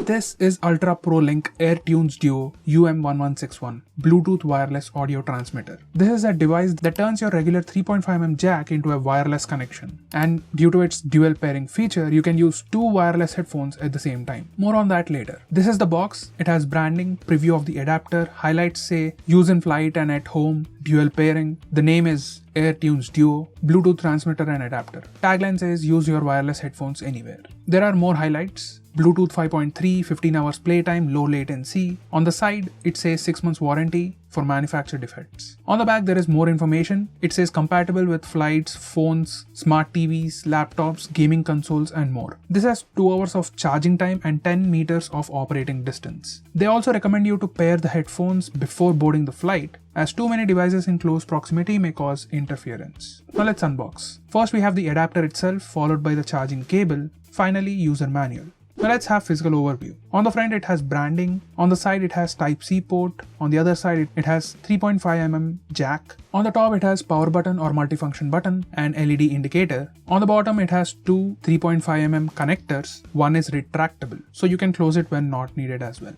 This is UltraProLink AirTunes Duo UM1161 Bluetooth wireless audio transmitter. This is a device that turns your regular 3.5mm jack into a wireless connection. And due to its dual pairing feature, you can use two wireless headphones at the same time. More on that later. This is the box. It has branding, preview of the adapter, highlights say use in flight and at home, dual pairing. The name is AirTunes Duo, Bluetooth transmitter and adapter. Tagline says use your wireless headphones anywhere. There are more highlights. Bluetooth 5.3, 15 hours playtime, low latency. On the side, it says 6 months warranty for manufacturer defects. On the back, there is more information. It says compatible with flights, phones, smart TVs, laptops, gaming consoles, and more. This has 2 hours of charging time and 10 meters of operating distance. They also recommend you to pair the headphones before boarding the flight, as too many devices in close proximity may cause interference. Now let's unbox. First we have the adapter itself, followed by the charging cable, finally user manual. Now let's have physical overview. On the front it has branding, on the side it has Type-C port, on the other side it has 3.5mm jack, on the top it has power button or multifunction button and LED indicator. On the bottom it has two 3.5mm connectors, one is retractable, so you can close it when not needed as well.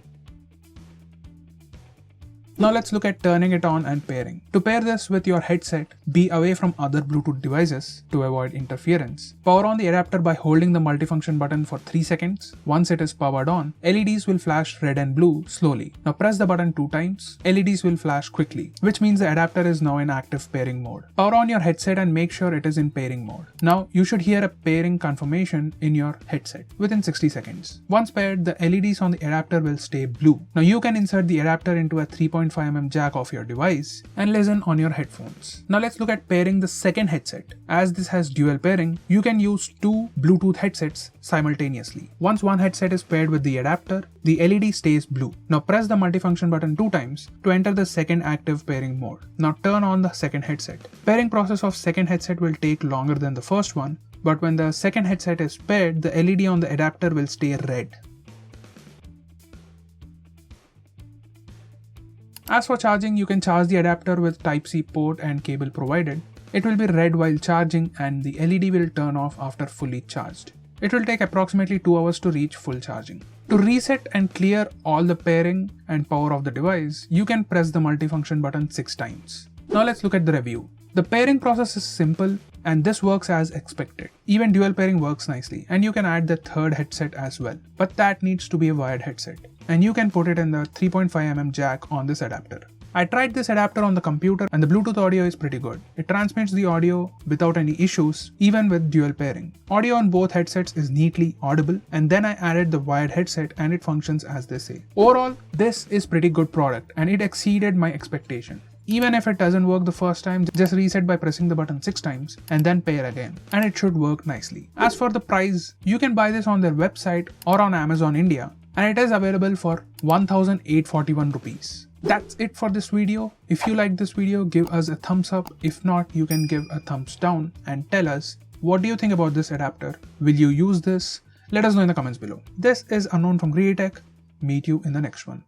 Now let's look at turning it on and pairing. To pair this with your headset, be away from other Bluetooth devices to avoid interference. Power on the adapter by holding the multifunction button for 3 seconds. Once it is powered on, LEDs will flash red and blue slowly. Now press the button 2 times, LEDs will flash quickly, which means the adapter is now in active pairing mode. Power on your headset and make sure it is in pairing mode. Now you should hear a pairing confirmation in your headset within 60 seconds. Once paired, the LEDs on the adapter will stay blue. Now you can insert the adapter into a 3.5mm jack of your device and listen on your headphones. Now let's look at pairing the second headset. As this has dual pairing, you can use two Bluetooth headsets simultaneously. Once one headset is paired with the adapter, the LED stays blue. Now press the multifunction button 2 times to enter the second active pairing mode. Now turn on the second headset. Pairing process of second headset will take longer than the first one, but when the second headset is paired, the LED on the adapter will stay red. As for charging, you can charge the adapter with Type-C port and cable provided. It will be red while charging and the LED will turn off after fully charged. It will take approximately 2 hours to reach full charging. To reset and clear all the pairing and power of the device, you can press the multifunction button 6 times. Now let's look at the review. The pairing process is simple and this works as expected. Even dual pairing works nicely and you can add the third headset as well, but that needs to be a wired headset and you can put it in the 3.5mm jack on this adapter. I tried this adapter on the computer and the Bluetooth audio is pretty good. It transmits the audio without any issues even with dual pairing. Audio on both headsets is neatly audible and then I added the wired headset and it functions as they say. Overall, this is pretty good product and it exceeded my expectation. Even if it doesn't work the first time, just reset by pressing the button 6 times and then pair again and it should work nicely. As for the price, you can buy this on their website or on Amazon India and it is available for 1,841 rupees. That's it for this video. If you like this video, give us a thumbs up. If not, you can give a thumbs down and tell us what do you think about this adapter. Will you use this? Let us know in the comments below. This is Unknown from greedyTech. Meet you in the next one.